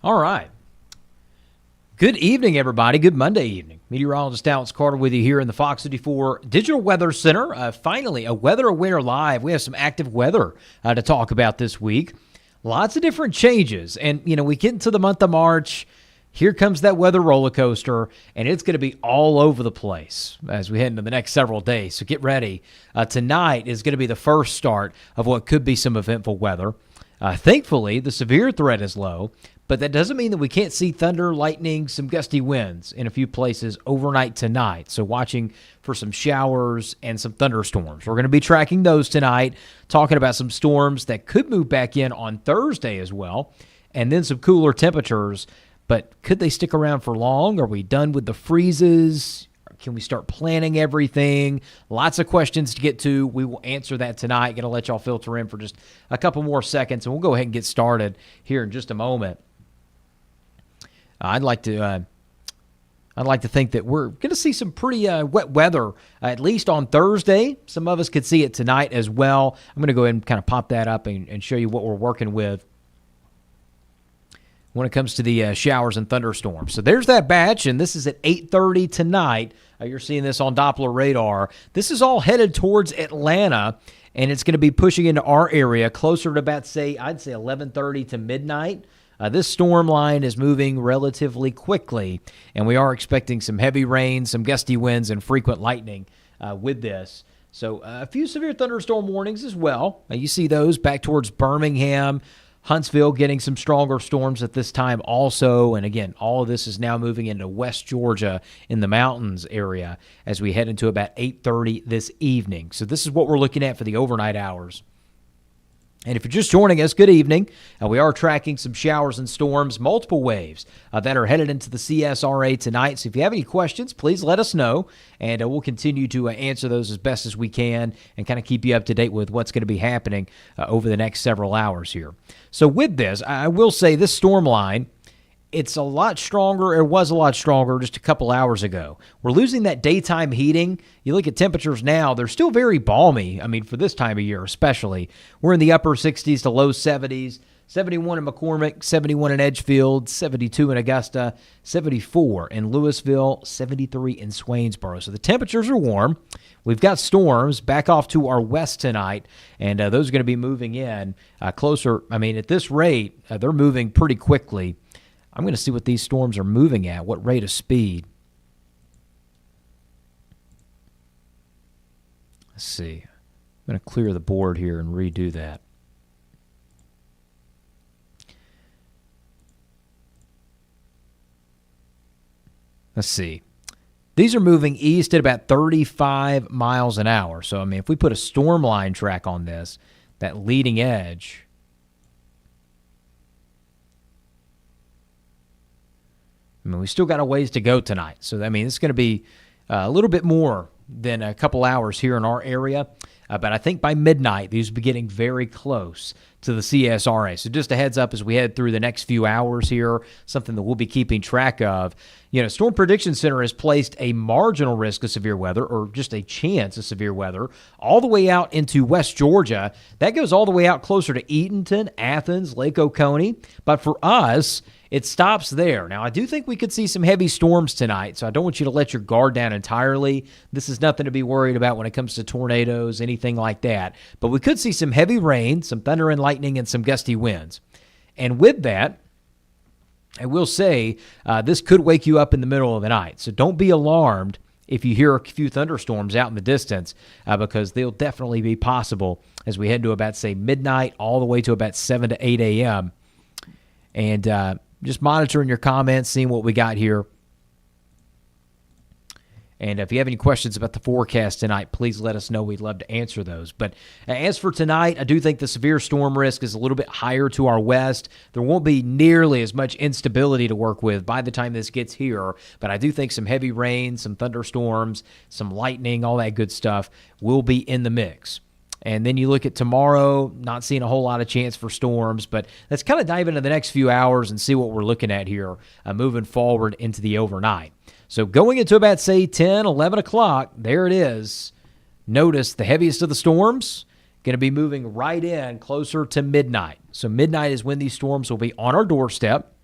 All right. Good evening, everybody. Good Monday evening. Meteorologist Alex Carter with you here in the Fox 54 Digital Weather Center. Finally, a Weather Aware Live. We have some active weather to talk about this week. Lots of different changes. And, we get into the month of March. Here comes that weather roller coaster, and it's going to be all over the place as we head into the next several days. So get ready. Tonight is going to be the first start of what could be some eventful weather. Thankfully, the severe threat is low, but that doesn't mean that we can't see thunder, lightning, some gusty winds in a few places overnight tonight. So watching for some showers and some thunderstorms. We're going to be tracking those tonight, talking about some storms that could move back in on Thursday as well, and then some cooler temperatures. But could they stick around for long? Are we done with the freezes? Can we start planning everything? Lots of questions to get to. We will answer that tonight. Going to let y'all filter in for just a couple more seconds, and we'll go ahead and get started here in just a moment. I'd like to think that we're going to see some pretty wet weather, at least on Thursday. Some of us could see it tonight as well. I'm going to go ahead and kind of pop that up and show you what we're working with when it comes to the showers and thunderstorms. So there's that batch, and this is at 8:30 tonight. You're seeing this on Doppler radar. This is all headed towards Atlanta, and it's going to be pushing into our area closer to about, I'd say 11:30 to midnight. This storm line is moving relatively quickly, and we are expecting some heavy rain, some gusty winds, and frequent lightning with this. So a few severe thunderstorm warnings as well. You see those back towards Birmingham, Huntsville getting some stronger storms at this time also. And again, all of this is now moving into West Georgia in the mountains area as we head into about 8:30 this evening. So this is what we're looking at for the overnight hours. And if you're just joining us, good evening. We are tracking some showers and storms, multiple waves that are headed into the CSRA tonight. So if you have any questions, please let us know, and we'll continue to answer those as best as we can and kind of keep you up to date with what's going to be happening over the next several hours here. So with this, I will say this storm line, it's a lot stronger. It was a lot stronger just a couple hours ago. We're losing that daytime heating. You look at temperatures now, they're still very balmy. I mean, for this time of year especially. We're in the upper 60s to low 70s. 71 in McCormick, 71 in Edgefield, 72 in Augusta, 74 in Louisville, 73 in Swainsboro. So the temperatures are warm. We've got storms back off to our west tonight, and those are going to be moving in closer. I mean, at this rate, they're moving pretty quickly. I'm going to see what these storms are moving at, what rate of speed. Let's see. I'm going to clear the board here and redo that. Let's see. These are moving east at about 35 miles an hour. So, I mean, if we put a storm line track on this, that leading edge, I mean, we still got a ways to go tonight. So, I mean, it's going to be a little bit more than a couple hours here in our area. But I think by midnight, these will be getting very close to the CSRA. So just a heads up as we head through the next few hours here, something that we'll be keeping track of. Storm Prediction Center has placed a marginal risk of severe weather, or just a chance of severe weather, all the way out into West Georgia. That goes all the way out closer to Eatonton, Athens, Lake Oconee. But for us, it stops there. Now, I do think we could see some heavy storms tonight, so I don't want you to let your guard down entirely. This is nothing to be worried about when it comes to tornadoes, anything like that. But we could see some heavy rain, some thunder and lightning, and some gusty winds. And with that, I will say this could wake you up in the middle of the night. So don't be alarmed if you hear a few thunderstorms out in the distance, because they'll definitely be possible as we head to about, say, midnight all the way to about 7 to 8 a.m. And just monitoring your comments, seeing what we got here. And if you have any questions about the forecast tonight, please let us know. We'd love to answer those. But as for tonight, I do think the severe storm risk is a little bit higher to our west. There won't be nearly as much instability to work with by the time this gets here. But I do think some heavy rain, some thunderstorms, some lightning, all that good stuff will be in the mix. And then you look at tomorrow, not seeing a whole lot of chance for storms, but let's kind of dive into the next few hours and see what we're looking at here moving forward into the overnight. So going into about, say, 10, 11 o'clock, there it is. Notice the heaviest of the storms going to be moving right in closer to midnight. So midnight is when these storms will be on our doorstep.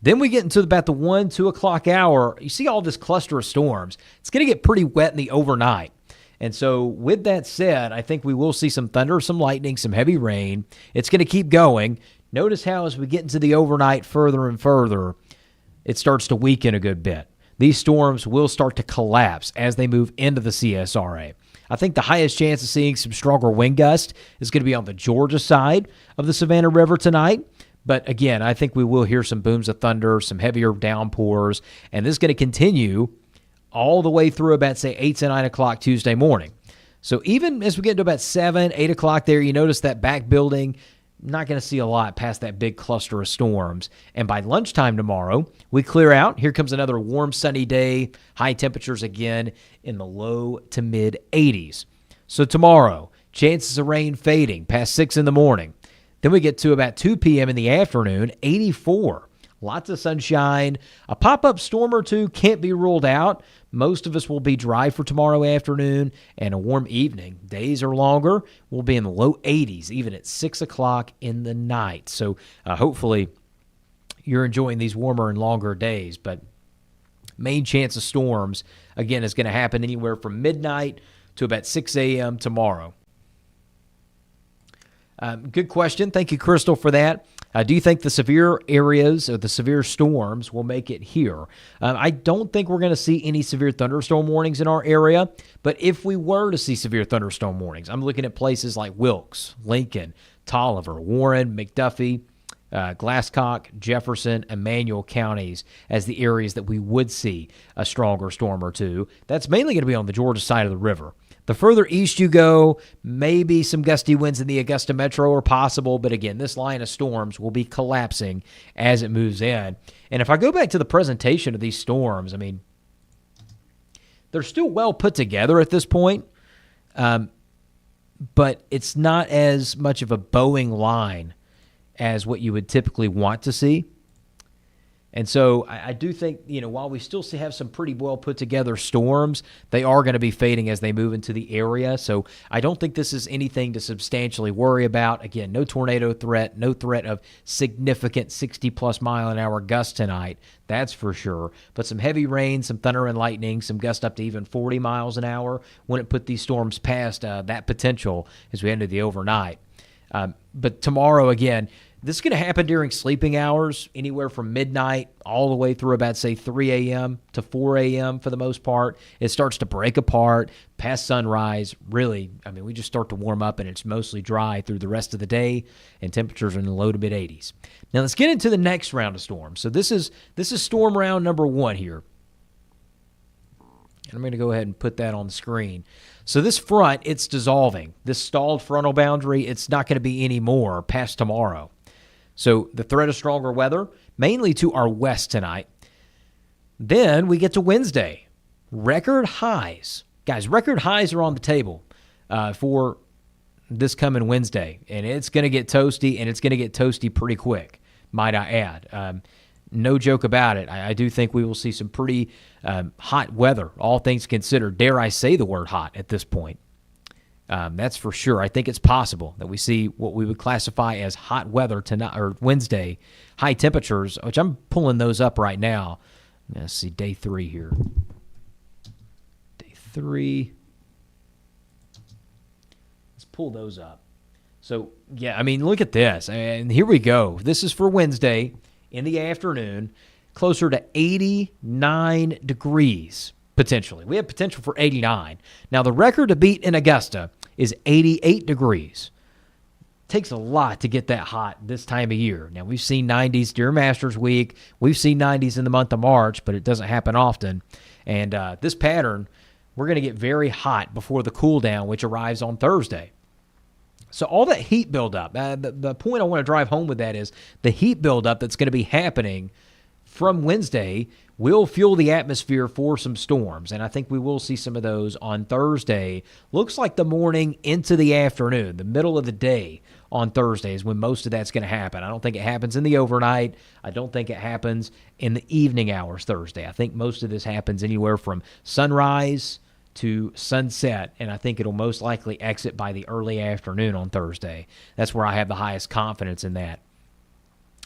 Then we get into about the 1, 2 o'clock hour. You see all this cluster of storms. It's going to get pretty wet in the overnight. And so with that said, I think we will see some thunder, some lightning, some heavy rain. It's going to keep going. Notice how as we get into the overnight further and further, it starts to weaken a good bit. These storms will start to collapse as they move into the CSRA. I think the highest chance of seeing some stronger wind gust is going to be on the Georgia side of the Savannah River tonight. But again, I think we will hear some booms of thunder, some heavier downpours, and this is going to continue all the way through about, say, 8 to 9 o'clock Tuesday morning. So even as we get to about 7, 8 o'clock there, you notice that back building, not going to see a lot past that big cluster of storms. And by lunchtime tomorrow, we clear out. Here comes another warm, sunny day. High temperatures again in the low to mid 80s. So tomorrow, chances of rain fading past 6 in the morning. Then we get to about 2 p.m. in the afternoon, 84. Lots of sunshine. A pop-up storm or two can't be ruled out. Most of us will be dry for tomorrow afternoon and a warm evening. Days are longer. We'll be in the low 80s, even at 6 o'clock in the night. So hopefully you're enjoying these warmer and longer days. But main chance of storms, again, is going to happen anywhere from midnight to about 6 a.m. tomorrow. Good question. Thank you, Crystal, for that. Do you think the severe areas or the severe storms will make it here? I don't think we're going to see any severe thunderstorm warnings in our area, but if we were to see severe thunderstorm warnings, I'm looking at places like Wilkes, Lincoln, Tolliver, Warren, McDuffie, Glasscock, Jefferson, Emmanuel counties as the areas that we would see a stronger storm or two. That's mainly going to be on the Georgia side of the river. The further east you go, maybe some gusty winds in the Augusta metro are possible, but again, this line of storms will be collapsing as it moves in. And if I go back to the presentation of these storms, I mean, they're still well put together at this point, but it's not as much of a bowing line as what you would typically want to see. And so I do think, while we still have some pretty well put together storms, they are going to be fading as they move into the area. So I don't think this is anything to substantially worry about. Again, no tornado threat, no threat of significant 60-plus mile-an-hour gusts tonight. That's for sure. But some heavy rain, some thunder and lightning, some gusts up to even 40 miles an hour wouldn't put these storms past that potential as we enter the overnight. But tomorrow, again, this is going to happen during sleeping hours, anywhere from midnight all the way through about, say, 3 a.m. to 4 a.m. for the most part. It starts to break apart past sunrise. Really, we just start to warm up, and it's mostly dry through the rest of the day, and temperatures are in the low to mid-80s. Now, let's get into the next round of storms. So this is storm round number 1 here. And I'm going to go ahead and put that on the screen. So this front, it's dissolving. This stalled frontal boundary, it's not going to be any more past tomorrow. So the threat of stronger weather, mainly to our west tonight. Then we get to Wednesday. Record highs. Guys, record highs are on the table for this coming Wednesday. And it's going to get toasty, and it's going to get toasty pretty quick, might I add. No joke about it. I do think we will see some pretty hot weather, all things considered. Dare I say the word hot at this point? That's for sure. I think it's possible that we see what we would classify as hot weather tonight or Wednesday, high temperatures, which I'm pulling those up right now. Let's see, day 3 here. Day 3. Let's pull those up. So, yeah, look at this. And here we go. This is for Wednesday in the afternoon, closer to 89 degrees. Potentially. We have potential for 89. Now, the record to beat in Augusta is 88 degrees. Takes a lot to get that hot this time of year. Now, we've seen 90s during Masters Week. We've seen 90s in the month of March, but it doesn't happen often. And this pattern, we're going to get very hot before the cool down, which arrives on Thursday. So all that heat buildup, the point I want to drive home with that is the heat buildup that's going to be happening from Wednesday will fuel the atmosphere for some storms, and I think we will see some of those on Thursday. Looks like the morning into the afternoon, the middle of the day on Thursday is when most of that's going to happen. I don't think it happens in the overnight. I don't think it happens in the evening hours Thursday. I think most of this happens anywhere from sunrise to sunset, and I think it'll most likely exit by the early afternoon on Thursday. That's where I have the highest confidence in that.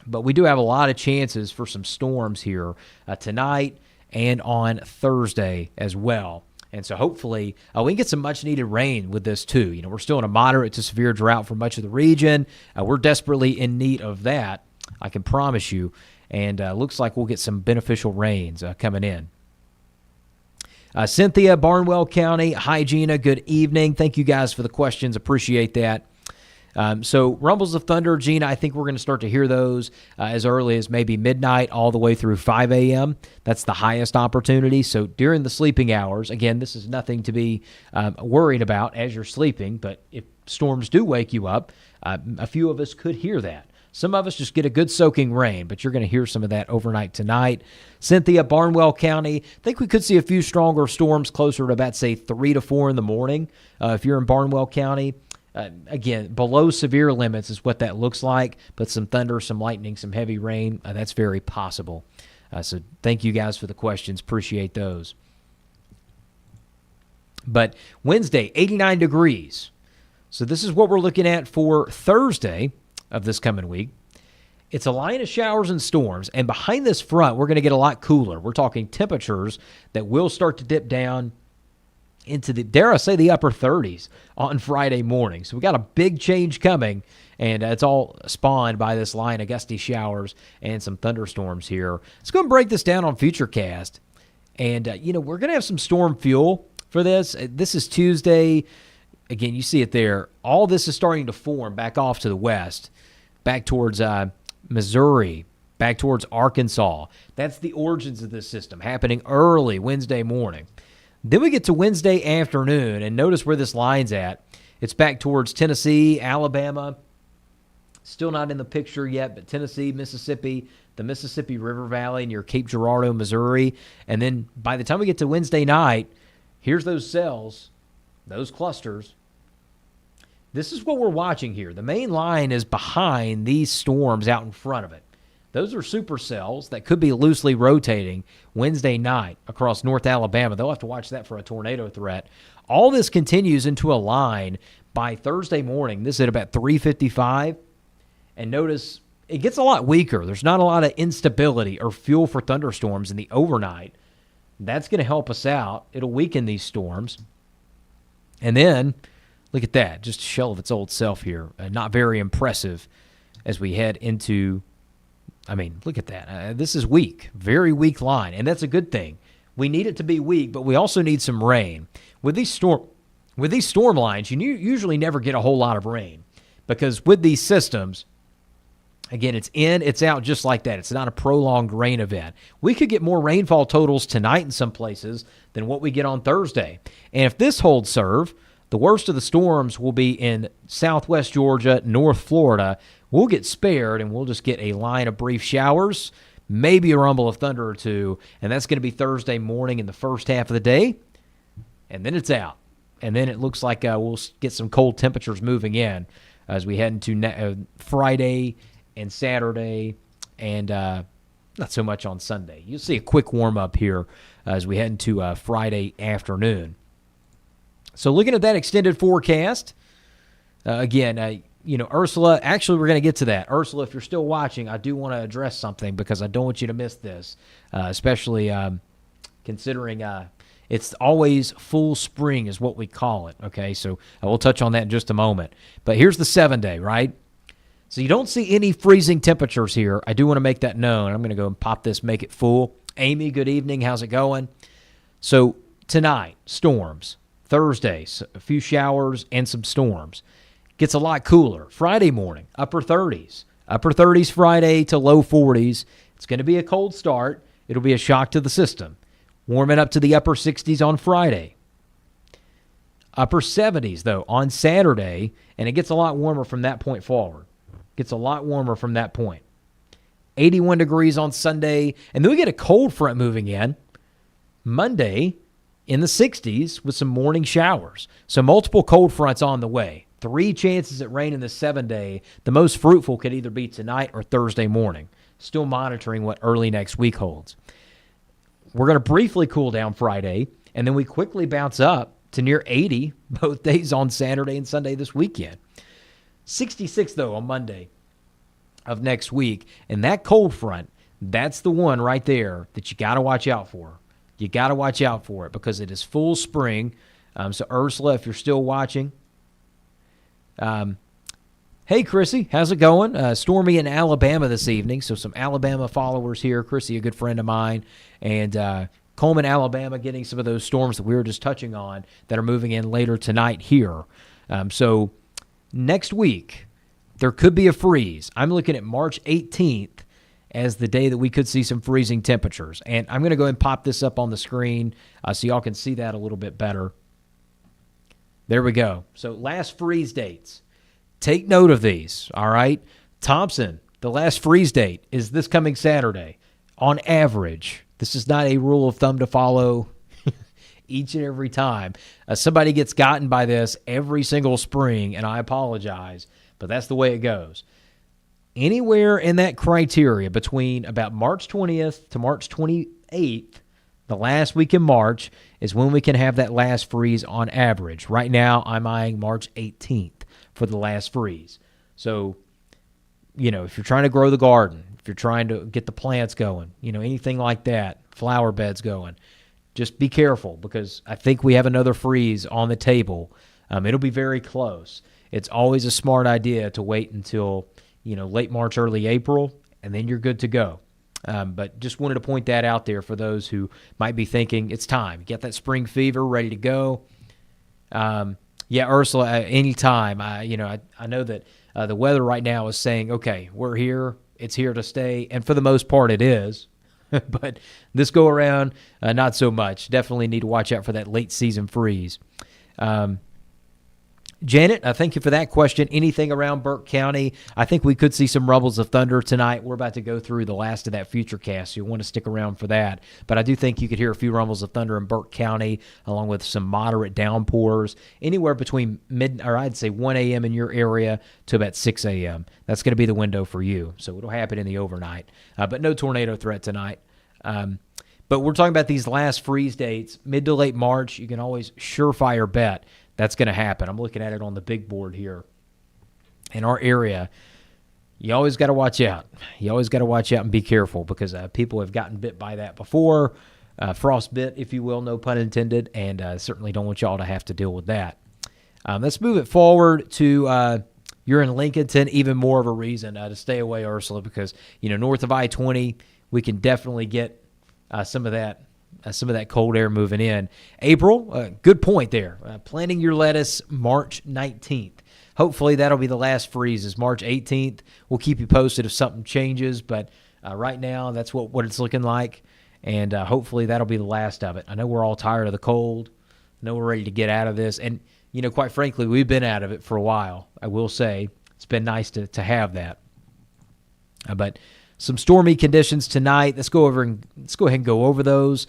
But we do have a lot of chances for some storms here tonight and on Thursday as well. And so hopefully we can get some much-needed rain with this too. You know, we're still in a moderate to severe drought for much of the region. We're desperately in need of that, I can promise you. And looks like we'll get some beneficial rains coming in. Cynthia, Barnwell County. Hi, Gina. Good evening. Thank you guys for the questions. Appreciate that. So rumbles of thunder, Gina, I think we're going to start to hear those as early as maybe midnight all the way through 5 a.m. That's the highest opportunity. So during the sleeping hours, again, this is nothing to be worried about as you're sleeping, but if storms do wake you up, a few of us could hear that. Some of us just get a good soaking rain, but you're going to hear some of that overnight tonight. Cynthia, Barnwell County, I think we could see a few stronger storms closer to about, say, 3 to 4 in the morning if you're in Barnwell County. Again, below severe limits is what that looks like, but some thunder, some lightning, some heavy rain, that's very possible. So thank you guys for the questions. Appreciate those. But Wednesday, 89 degrees. So this is what we're looking at for Thursday of this coming week. It's a line of showers and storms, and behind this front, we're going to get a lot cooler. We're talking temperatures that will start to dip down into the, dare I say, the upper 30s on Friday morning. So we got a big change coming, and it's all spawned by this line of gusty showers and some thunderstorms here. Let's go and break this down on Futurecast. And, we're going to have some storm fuel for this. This is Tuesday. Again, you see it there. All this is starting to form back off to the west, back towards Missouri, back towards Arkansas. That's the origins of this system happening early Wednesday morning. Then we get to Wednesday afternoon, and notice where this line's at. It's back towards Tennessee, Alabama. Still not in the picture yet, but Tennessee, Mississippi, the Mississippi River Valley near Cape Girardeau, Missouri. And then by the time we get to Wednesday night, here's those cells, those clusters. This is what we're watching here. The main line is behind these storms out in front of it. Those are supercells that could be loosely rotating Wednesday night across North Alabama. They'll have to watch that for a tornado threat. All this continues into a line by Thursday morning. This is at about 3:55. And notice it gets a lot weaker. There's not a lot of instability or fuel for thunderstorms in the overnight. That's going to help us out. It'll weaken these storms. And then, look at that. Just a shell of its old self here. Not very impressive as we head into, look at that. This is weak. Very weak line. And that's a good thing. We need it to be weak, but we also need some rain. With these storm lines, you usually never get a whole lot of rain. Because with these systems, again, it's in, it's out just like that. It's not a prolonged rain event. We could get more rainfall totals tonight in some places than what we get on Thursday. And if this holds serve, the worst of the storms will be in southwest Georgia, North Florida. We'll get spared, and we'll just get a line of brief showers, maybe a rumble of thunder or two, and that's going to be Thursday morning in the first half of the day, and then it's out. And then it looks like we'll get some cold temperatures moving in as we head into Friday and Saturday, and not so much on Sunday. You'll see a quick warm-up here as we head into Friday afternoon. So looking at that extended forecast, again, Ursula, actually we're going to get to that. Ursula, if you're still watching, I do want to address something because I don't want you to miss this, especially considering it's always full spring is what we call it, okay? So we'll touch on that in just a moment. But here's the 7-day, right? So you don't see any freezing temperatures here. I do want to make that known. I'm going to go and pop this, make it full. Amy, good evening. How's it going? So tonight, storms. Thursday, a few showers and some storms. Gets a lot cooler. Friday morning, upper 30s. Upper 30s Friday to low 40s. It's going to be a cold start. It'll be a shock to the system. Warming up to the upper 60s on Friday. Upper 70s, though, on Saturday, and it gets a lot warmer from that point forward. Gets a lot warmer from that point. 81 degrees on Sunday, and then we get a cold front moving in. Monday, in the 60s with some morning showers. So multiple cold fronts on the way. 3 chances at rain in the 7-day. The most fruitful could either be tonight or Thursday morning. Still monitoring what early next week holds. We're going to briefly cool down Friday, and then we quickly bounce up to near 80 both days on Saturday and Sunday this weekend. 66, though, on Monday. of next week. And that cold front, that's the one right there that you got to watch out for. You got to watch out for it because it is full spring. So Ursula, if you're still watching, hey, Chrissy, how's it going? Stormy in Alabama this evening. So some Alabama followers here. Chrissy, a good friend of mine. And Coleman, Alabama, getting some of those storms that we were just touching on that are moving in later tonight here. So next week, there could be a freeze. I'm looking at March 18th as the day that we could see some freezing temperatures. And I'm going to go ahead and pop this up on the screen so y'all can see that a little bit better. There we go. So last freeze dates. Take note of these, all right? Thompson, the last freeze date is this coming Saturday. On average, this is not a rule of thumb to follow each and every time. Somebody gets gotten by this every single spring, and I apologize, but that's the way it goes. Anywhere in that criteria between about March 20th to March 28th, the last week in March, is when we can have that last freeze on average. Right now, I'm eyeing March 18th for the last freeze. So, if you're trying to grow the garden, if you're trying to get the plants going, anything like that, flower beds going, just be careful because I think we have another freeze on the table. It'll be very close. It's always a smart idea to wait until, late March, early April, and then you're good to go. But just wanted to point that out there for those who might be thinking it's time. Get that spring fever ready to go. Yeah, Ursula, anytime. I know that the weather right now is saying, okay, we're here. It's here to stay. And for the most part, it is. But this go around, not so much. Definitely need to watch out for that late season freeze. Janet, thank you for that question. Anything around Burke County? I think we could see some rumbles of thunder tonight. We're about to go through the last of that futurecast, so you'll want to stick around for that. But I do think you could hear a few rumbles of thunder in Burke County, along with some moderate downpours, anywhere between I'd say 1 a.m. in your area to about 6 a.m. That's going to be the window for you. So it'll happen in the overnight. But no tornado threat tonight. But we're talking about these last freeze dates, mid to late March. You can always surefire bet that's going to happen. I'm looking at it on the big board here. In our area, you always got to watch out. You always got to watch out and be careful because people have gotten bit by that before. Frostbit, if you will, no pun intended, and certainly don't want y'all to have to deal with that. Let's move it forward to you're in Lincolnton, even more of a reason to stay away, Ursula, because, north of I-20, we can definitely get some of that cold air moving in. April, good point there. Planting your lettuce March 19th. Hopefully that'll be the last freeze is March 18th. We'll keep you posted if something changes, but right now that's what it's looking like, and hopefully that'll be the last of it. I know we're all tired of the cold. I know we're ready to get out of this, and, quite frankly, we've been out of it for a while. I will say it's been nice to have that. But some stormy conditions tonight. Let's go ahead and go over those.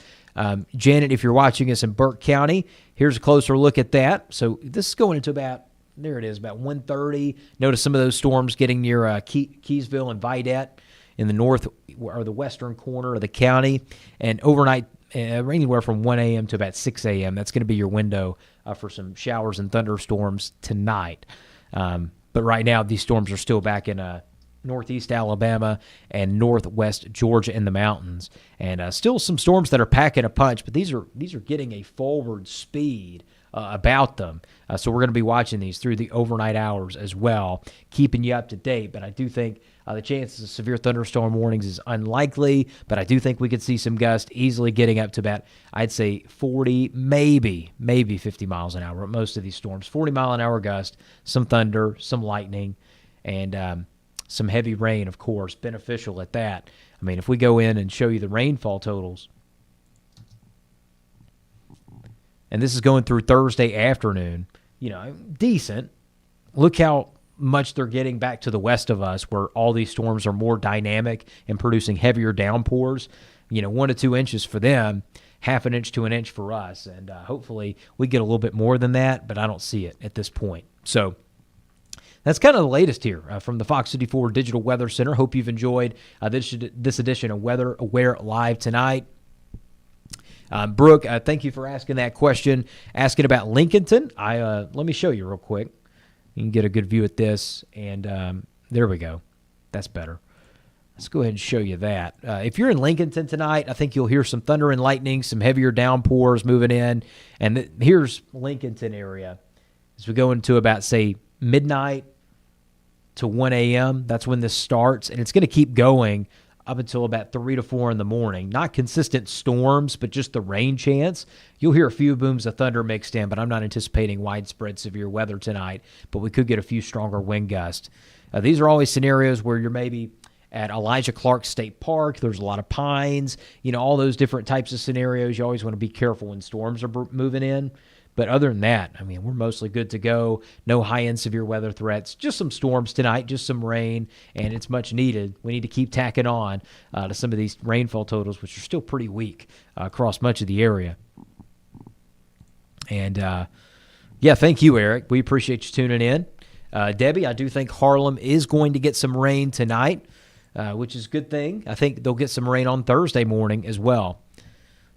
Janet, if you're watching us in Burke County, here's a closer look at that. So this is going into about 1:30. Notice some of those storms getting near Keysville and Vidette in the north or the western corner of the county. And overnight, anywhere from 1 a.m. to about 6 a.m. That's going to be your window for some showers and thunderstorms tonight. But right now, these storms are still back in northeast Alabama and northwest Georgia in the mountains, and still some storms that are packing a punch, but these are getting a forward speed about them. So we're going to be watching these through the overnight hours as well, keeping you up to date. But I do think the chances of severe thunderstorm warnings is unlikely, but I do think we could see some gusts easily getting up to about, I'd say 40, maybe 50 miles an hour. Most of these storms, 40-mile-an-hour gust, some thunder, some lightning, and some heavy rain, of course, beneficial at that. I mean, if we go in and show you the rainfall totals, and this is going through Thursday afternoon, decent. Look how much they're getting back to the west of us where all these storms are more dynamic and producing heavier downpours. 1 to 2 inches for them, half an inch to an inch for us. And hopefully we get a little bit more than that, but I don't see it at this point. So that's kind of the latest here from the Fox 54 Digital Weather Center. Hope you've enjoyed this edition of Weather Aware Live tonight. Brooke, thank you for asking that question. Asking about Lincolnton. Let me show you real quick. You can get a good view at this, and there we go. That's better. Let's go ahead and show you that. If you're in Lincolnton tonight, I think you'll hear some thunder and lightning, some heavier downpours moving in. And here's Lincolnton area. As we go into about, say, midnight to 1 a.m., that's when this starts. And it's going to keep going up until about 3 to 4 in the morning. Not consistent storms, but just the rain chance. You'll hear a few booms of thunder mixed in, but I'm not anticipating widespread severe weather tonight. But we could get a few stronger wind gusts. These are always scenarios where you're maybe at Elijah Clark State Park. There's a lot of pines, all those different types of scenarios. You always want to be careful when storms are moving in. But other than that, we're mostly good to go. No high-end severe weather threats. Just some storms tonight, just some rain, and it's much needed. We need to keep tacking on to some of these rainfall totals, which are still pretty weak across much of the area. And, thank you, Eric. We appreciate you tuning in. Debbie, I do think Harlem is going to get some rain tonight, which is a good thing. I think they'll get some rain on Thursday morning as well.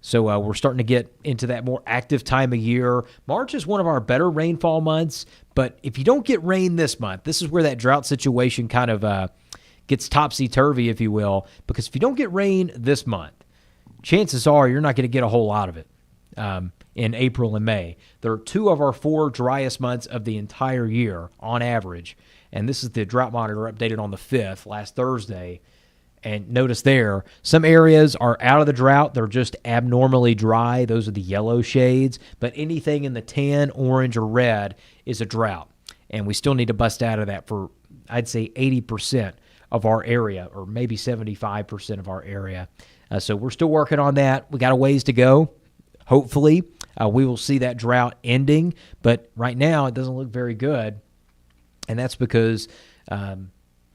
So we're starting to get into that more active time of year. March is one of our better rainfall months, but if you don't get rain this month, this is where that drought situation kind of gets topsy-turvy, if you will, because if you don't get rain this month, chances are you're not going to get a whole lot of it in April and May. They're 2 of our 4 driest months of the entire year on average, and this is the drought monitor updated on the 5th, last Thursday. And notice there, some areas are out of the drought. They're just abnormally dry. Those are the yellow shades. But anything in the tan, orange, or red is a drought. And we still need to bust out of that for, I'd say, 80% of our area, or maybe 75% of our area. So we're still working on that. We got a ways to go. Hopefully, we will see that drought ending. But right now, it doesn't look very good. And that's because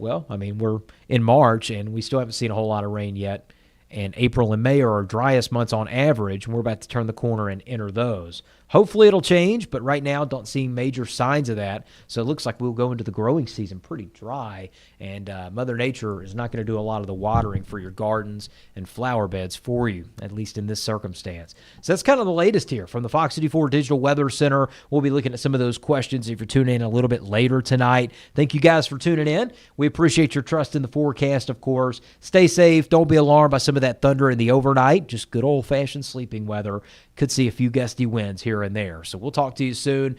we're in March, and we still haven't seen a whole lot of rain yet. And April and May are our driest months on average, and we're about to turn the corner and enter those. Hopefully it'll change, but right now don't see major signs of that. So it looks like we'll go into the growing season pretty dry, and Mother Nature is not going to do a lot of the watering for your gardens and flower beds for you, at least in this circumstance. So that's kind of the latest here from the Fox 54 Digital Weather Center. We'll be looking at some of those questions if you're tuning in a little bit later tonight. Thank you guys for tuning in. We appreciate your trust in the forecast, of course. Stay safe. Don't be alarmed by some of that thunder in the overnight. Just good old-fashioned sleeping weather. Could see a few gusty winds here and there. So we'll talk to you soon.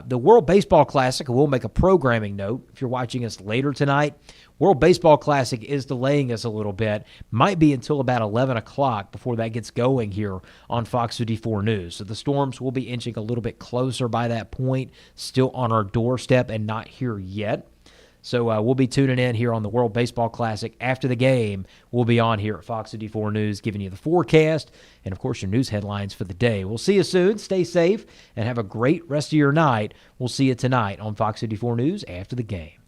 The World Baseball Classic, we'll make a programming note if you're watching us later tonight. World Baseball Classic is delaying us a little bit. Might be until about 11 o'clock before that gets going here on Fox 54 News. So the storms will be inching a little bit closer by that point, still on our doorstep and not here yet. So we'll be tuning in here on the World Baseball Classic. After the game, we'll be on here at Fox 54 News giving you the forecast and, of course, your news headlines for the day. We'll see you soon. Stay safe and have a great rest of your night. We'll see you tonight on Fox 54 News after the game.